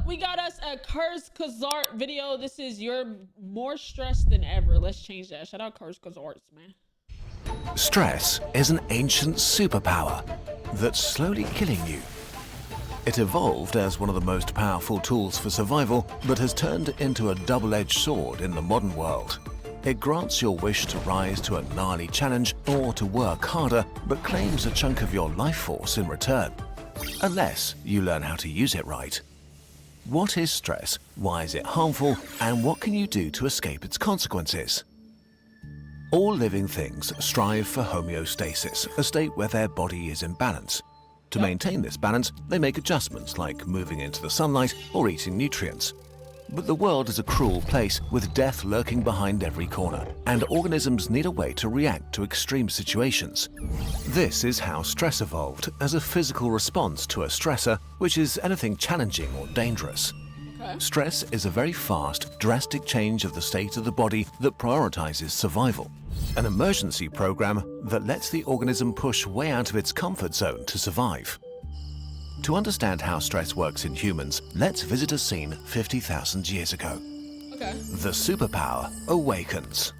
We got us a Curse Kazart video. This is you're more stressed than ever. Let's change that. Shout out Curse Kazarts, man. Stress is an ancient superpower that's slowly killing you. It evolved as one of the most powerful tools for survival, but has turned into a double-edged sword in the modern world. It grants your wish to rise to a gnarly challenge or to work harder, but claims a chunk of your life force in return. Unless you learn how to use it right. What is stress? Why is it harmful? And what can you do to escape its consequences? All living things strive for homeostasis, a state where their body is in balance. To maintain this balance, they make adjustments like moving into the sunlight or eating nutrients. But the world is a cruel place with death lurking behind every corner, and organisms need a way to react to extreme situations. This is how stress evolved, as a physical response to a stressor, which is anything challenging or dangerous. Stress is a very fast, drastic change of the state of the body that prioritizes survival. An emergency program that lets the organism push way out of its comfort zone to survive. To understand how stress works in humans, let's visit a scene 50,000 years ago. The superpower awakens.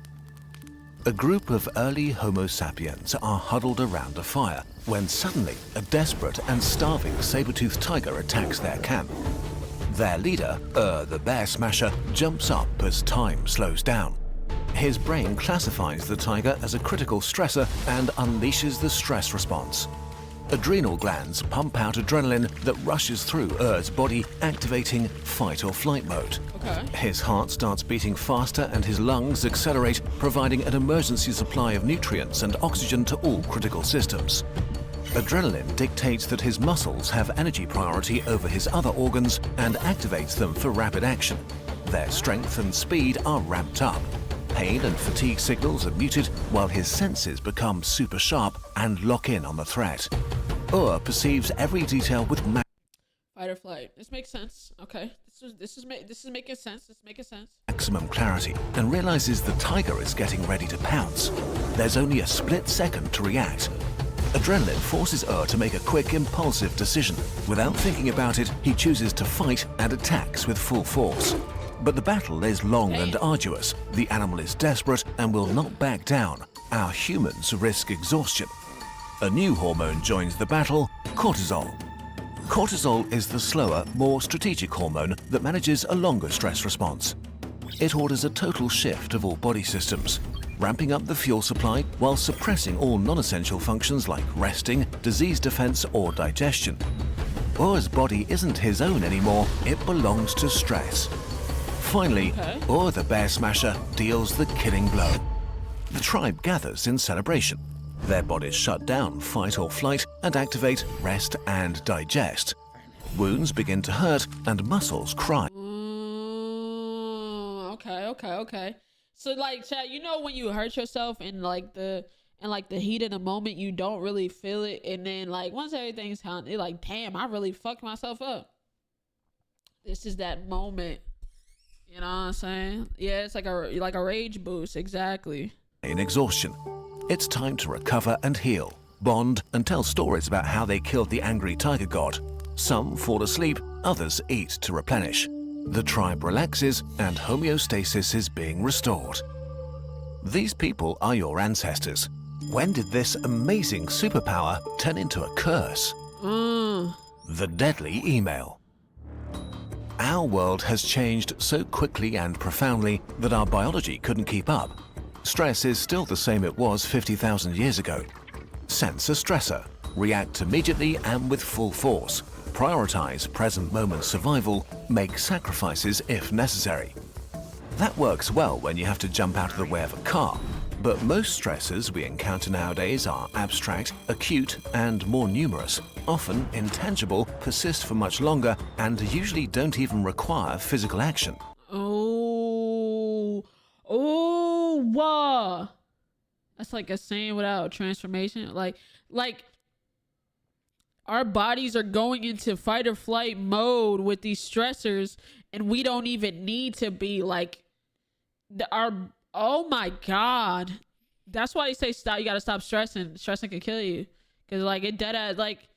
A group of early Homo sapiens are huddled around a fire when suddenly a desperate and starving saber-toothed tiger attacks their camp. Their leader, the bear smasher, jumps up as time slows down. His brain classifies the tiger as a critical stressor and unleashes the stress response. Adrenal glands pump out adrenaline that rushes through Ur's body, activating fight or flight mode. His heart starts beating faster and his lungs accelerate, providing an emergency supply of nutrients and oxygen to all critical systems. Adrenaline dictates that his muscles have energy priority over his other organs and activates them for rapid action. Their strength and speed are ramped up. Pain and fatigue signals are muted while his senses become super sharp and lock in on the threat. Perceives every detail with fight or flight. This makes sense. Okay, this is making sense. This is making sense. Maximum clarity and realizes the tiger is getting ready to pounce. There's only a split second to react. Adrenaline forces to make a quick, impulsive decision. Without thinking about it, he chooses to fight and attacks with full force. But the battle is long and arduous. The animal is desperate and will not back down. Our humans risk exhaustion. A new hormone joins the battle, cortisol. Cortisol is the slower, more strategic hormone that manages a longer stress response. It orders a total shift of all body systems, ramping up the fuel supply while suppressing all non-essential functions like resting, disease defense, or digestion. Ur's body isn't his own anymore, it belongs to stress. Finally, Ur the bear smasher deals the killing blow. The tribe gathers in celebration. Their bodies shut down fight or flight and activate rest and digest. Wounds begin to hurt and muscles cry. Okay. So like, chat, you know when you hurt yourself in like the heat of the moment, you don't really feel it, and then like once everything's done, you're like, damn, I really fucked myself up. This is that moment. You know what I'm saying? Yeah, it's like a rage boost, exactly. In exhaustion, it's time to recover and heal, bond, and tell stories about how they killed the angry tiger god. Some fall asleep, others eat to replenish. The tribe relaxes and homeostasis is being restored. These people are your ancestors. When did this amazing superpower turn into a curse? The deadly email. Our world has changed so quickly and profoundly that our biology couldn't keep up. Stress is still the same it was 50,000 years ago. Sense a stressor, react immediately and with full force, prioritize present moment survival, make sacrifices if necessary. That works well when you have to jump out of the way of a car, but most stressors we encounter nowadays are abstract, acute, and more numerous, often intangible, persist for much longer, and usually don't even require physical action. Wow. That's like a saying without transformation. Like our bodies are going into fight or flight mode with these stressors, and we don't even need to be like oh my God. That's why they say stop. You got to stop stressing. Stressing can kill you. Cause like it dead at like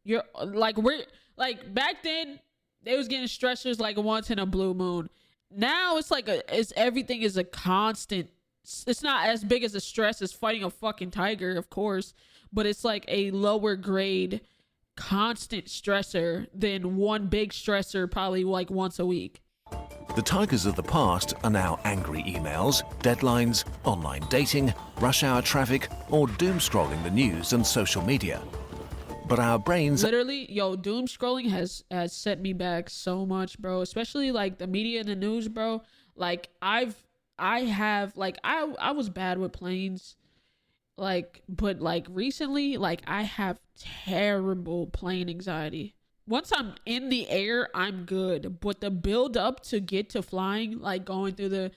you're like we're like back then they was getting stressors like once in a blue moon. Now it's like everything is a constant. It's not as big as a stress as fighting a fucking tiger, of course, but it's like a lower grade constant stressor than one big stressor probably like once a week. The tigers of the past are now angry emails, deadlines, online dating, rush hour traffic, or doom scrolling the news and social media. But our brains... Literally, doom scrolling has set me back so much, bro. Especially like the media and the news, bro. Like I was bad with planes. Like, but like recently, like I have terrible plane anxiety. Once I'm in the air, I'm good. But the build up to get to flying, like going through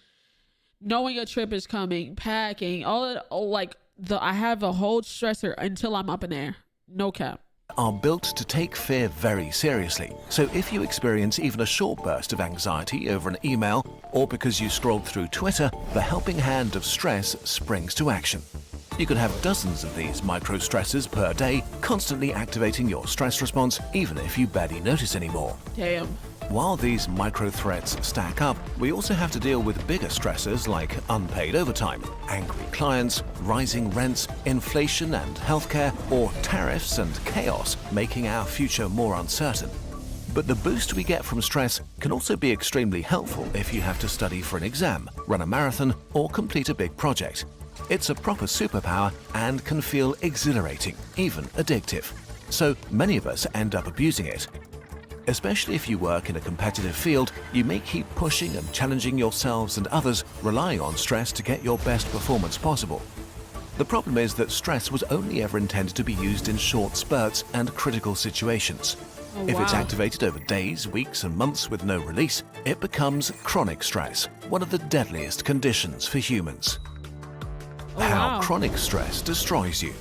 knowing a trip is coming, packing, all that, I have a whole stressor until I'm up in the air. No cap. Are built to take fear very seriously. So if you experience even a short burst of anxiety over an email or because you scrolled through Twitter, the helping hand of stress springs to action. You can have dozens of these micro stressors per day, constantly activating your stress response, even if you barely notice anymore. Damn. While these micro threats stack up, we also have to deal with bigger stressors like unpaid overtime, angry clients, rising rents, inflation and healthcare, or tariffs and chaos making our future more uncertain. But the boost we get from stress can also be extremely helpful if you have to study for an exam, run a marathon, or complete a big project. It's a proper superpower and can feel exhilarating, even addictive. So many of us end up abusing it. Especially if you work in a competitive field, you may keep pushing and challenging yourselves and others, relying on stress to get your best performance possible. The problem is that stress was only ever intended to be used in short spurts and critical situations. Oh, If it's wow. activated over days, weeks, and months with no release, it becomes chronic stress, one of the deadliest conditions for humans. Oh, How wow. chronic stress destroys you.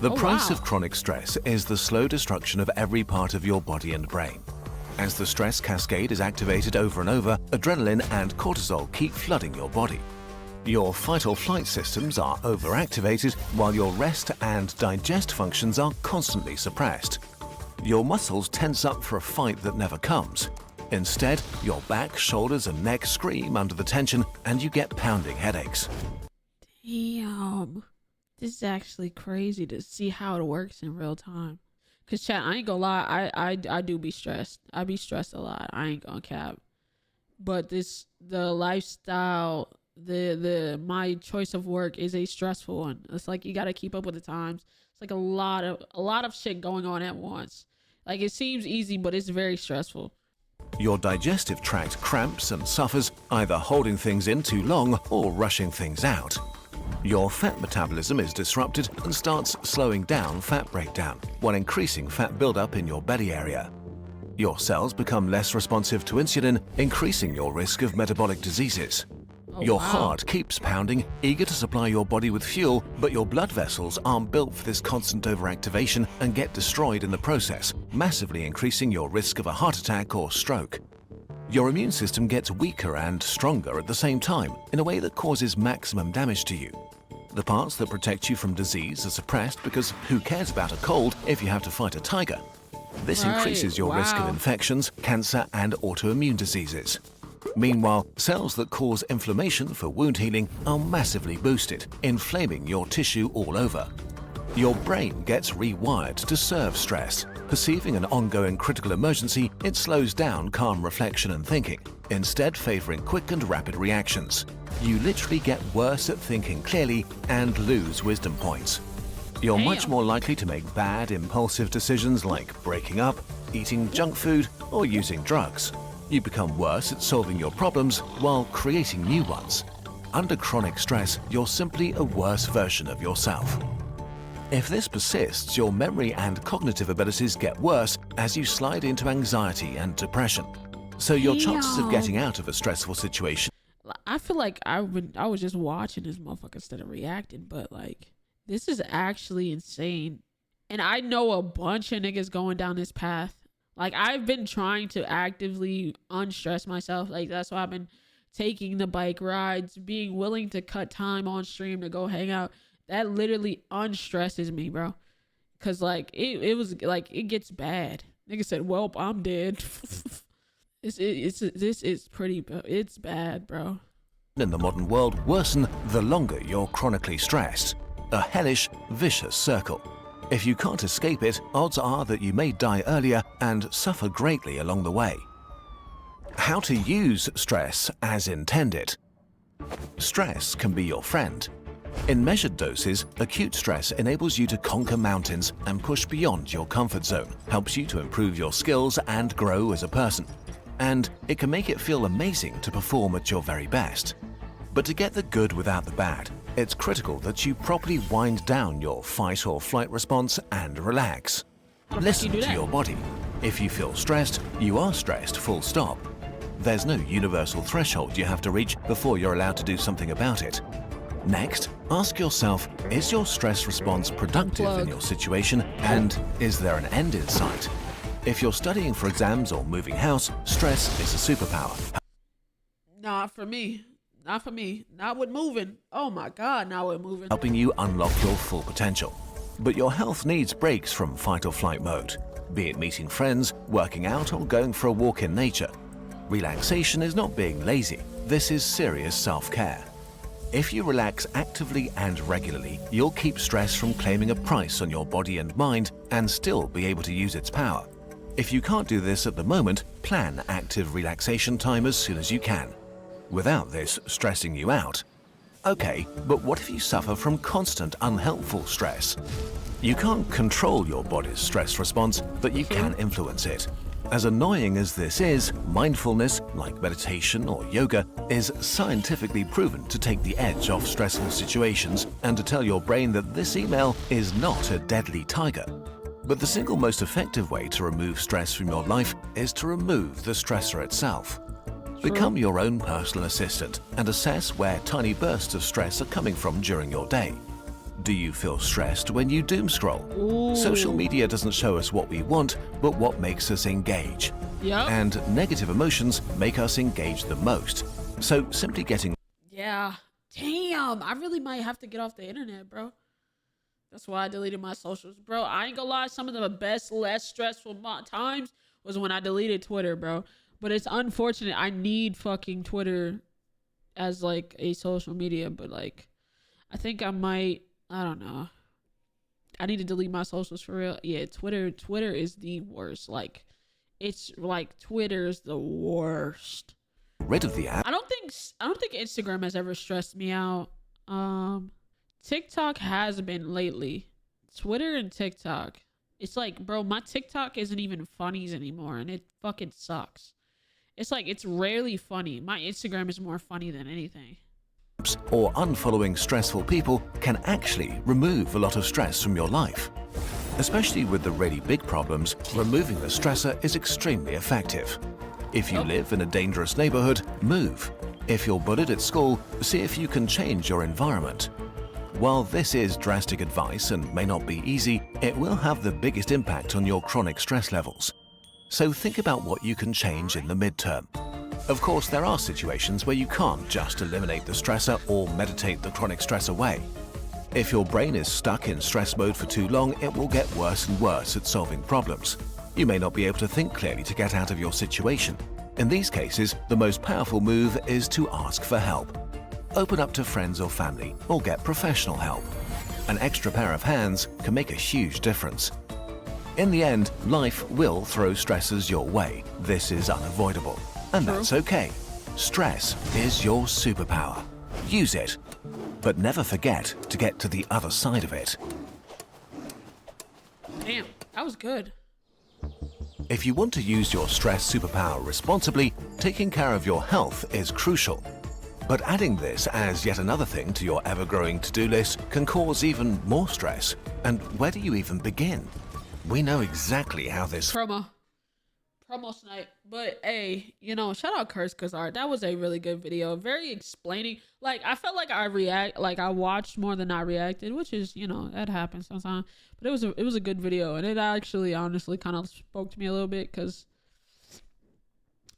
The Oh, price wow. of chronic stress is the slow destruction of every part of your body and brain. As the stress cascade is activated over and over, adrenaline and cortisol keep flooding your body. Your fight or flight systems are overactivated, while your rest and digest functions are constantly suppressed. Your muscles tense up for a fight that never comes. Instead, your back, shoulders, and neck scream under the tension, and you get pounding headaches. Damn. This is actually crazy to see how it works in real time. Cause chat, I ain't gonna lie, I do be stressed. I be stressed a lot. I ain't gonna cap. But the lifestyle, my choice of work is a stressful one. It's like you gotta keep up with the times. It's like a lot of shit going on at once. Like it seems easy, but it's very stressful. Your digestive tract cramps and suffers, either holding things in too long or rushing things out. Your fat metabolism is disrupted and starts slowing down fat breakdown, while increasing fat buildup in your belly area. Your cells become less responsive to insulin, increasing your risk of metabolic diseases. Oh, Your wow. heart keeps pounding, eager to supply your body with fuel, but your blood vessels aren't built for this constant overactivation and get destroyed in the process, massively increasing your risk of a heart attack or stroke. Your immune system gets weaker and stronger at the same time, in a way that causes maximum damage to you. The parts that protect you from disease are suppressed because who cares about a cold if you have to fight a tiger? This Right, increases your risk of wow. infections, cancer, and autoimmune diseases. Meanwhile, cells that cause inflammation for wound healing are massively boosted, inflaming your tissue all over. Your brain gets rewired to serve stress. Perceiving an ongoing critical emergency, it slows down calm reflection and thinking, instead favoring quick and rapid reactions. You literally get worse at thinking clearly and lose wisdom points. You're much Damn. more likely to make bad, impulsive decisions like breaking up, eating junk food, or using drugs. You become worse at solving your problems while creating new ones. Under chronic stress, you're simply a worse version of yourself. If this persists, your memory and cognitive abilities get worse as you slide into anxiety and depression. So your chances of getting out of a stressful situation... I feel like I was just watching this motherfucker instead of reacting, but like this is actually insane. And I know a bunch of niggas going down this path. Like I've been trying to actively unstress myself. Like that's why I've been taking the bike rides, being willing to cut time on stream to go hang out. That literally unstresses me, bro. Cause like it was like it gets bad. Nigga said, "Welp, I'm dead." This is pretty. It's bad, bro. In the modern world worsen the longer you're chronically stressed. A hellish, vicious circle. If you can't escape it, odds are that you may die earlier and suffer greatly along the way. How to use stress as intended. Stress can be your friend. In measured doses, acute stress enables you to conquer mountains and push beyond your comfort zone, helps you to improve your skills and grow as a person. And it can make it feel amazing to perform at your very best. But to get the good without the bad, it's critical that you properly wind down your fight or flight response and relax. Listen to your body. If you feel stressed, you are stressed, full stop. There's no universal threshold you have to reach before you're allowed to do something about it. Next, ask yourself, is your stress response productive in your situation, and is there an end in sight? If you're studying for exams or moving house, stress is a superpower. Not for me. Not for me. Not with moving. Oh my God, not with moving. Helping you unlock your full potential. But your health needs breaks from fight or flight mode, be it meeting friends, working out, or going for a walk in nature. Relaxation is not being lazy. This is serious self-care. If you relax actively and regularly, you'll keep stress from claiming a price on your body and mind and still be able to use its power. If you can't do this at the moment, plan active relaxation time as soon as you can, without this stressing you out. Okay, but what if you suffer from constant unhelpful stress? You can't control your body's stress response, but you can influence it. As annoying as this is, mindfulness, like meditation or yoga, is scientifically proven to take the edge off stressful situations and to tell your brain that this email is not a deadly tiger. But the single most effective way to remove stress from your life is to remove the stressor itself. Become your own personal assistant and assess where tiny bursts of stress are coming from during your day. Do you feel stressed when you doom scroll? Ooh. Social media doesn't show us what we want, but what makes us engage. Yep. And negative emotions make us engage the most. So simply getting... Yeah. Damn. I really might have to get off the internet, bro. That's why I deleted my socials. Bro, I ain't gonna lie. Some of the best, less stressful times was when I deleted Twitter, bro. But it's unfortunate. I need fucking Twitter as like a social media. But like, I think I might... I don't know. I need to delete my socials for real. Yeah, Twitter is the worst. Like, it's like Twitter's the worst. Rid of the app. I don't think Instagram has ever stressed me out. TikTok has been lately. Twitter and TikTok. It's like, bro, my TikTok isn't even funnies anymore, and it fucking sucks. It's like, it's rarely funny. My Instagram is more funny than anything. Or unfollowing stressful people can actually remove a lot of stress from your life. Especially with the really big problems, removing the stressor is extremely effective. If you live in a dangerous neighborhood, move. If you're bullied at school, see if you can change your environment. While this is drastic advice and may not be easy, it will have the biggest impact on your chronic stress levels. So think about what you can change in the midterm. Of course, there are situations where you can't just eliminate the stressor or meditate the chronic stress away. If your brain is stuck in stress mode for too long, it will get worse and worse at solving problems. You may not be able to think clearly to get out of your situation. In these cases, the most powerful move is to ask for help. Open up to friends or family, or get professional help. An extra pair of hands can make a huge difference. In the end, life will throw stressors your way. This is unavoidable. And that's okay. Stress is your superpower. Use it. But never forget to get to the other side of it. Damn, that was good. If you want to use your stress superpower responsibly, taking care of your health is crucial. But adding this as yet another thing to your ever-growing to-do list can cause even more stress. And where do you even begin? We know exactly how this... Promo snipe. But hey, you know, shout out Curse Kazar. That was a really good video. Very explaining. Like, I felt like I watched more than I reacted, which is, you know, that happens sometimes. But it was a good video, and it actually honestly kind of spoke to me a little bit, because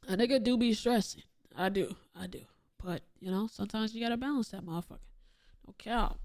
a nigga do be stressing. I do. But, you know, sometimes you gotta balance that motherfucker. No cap.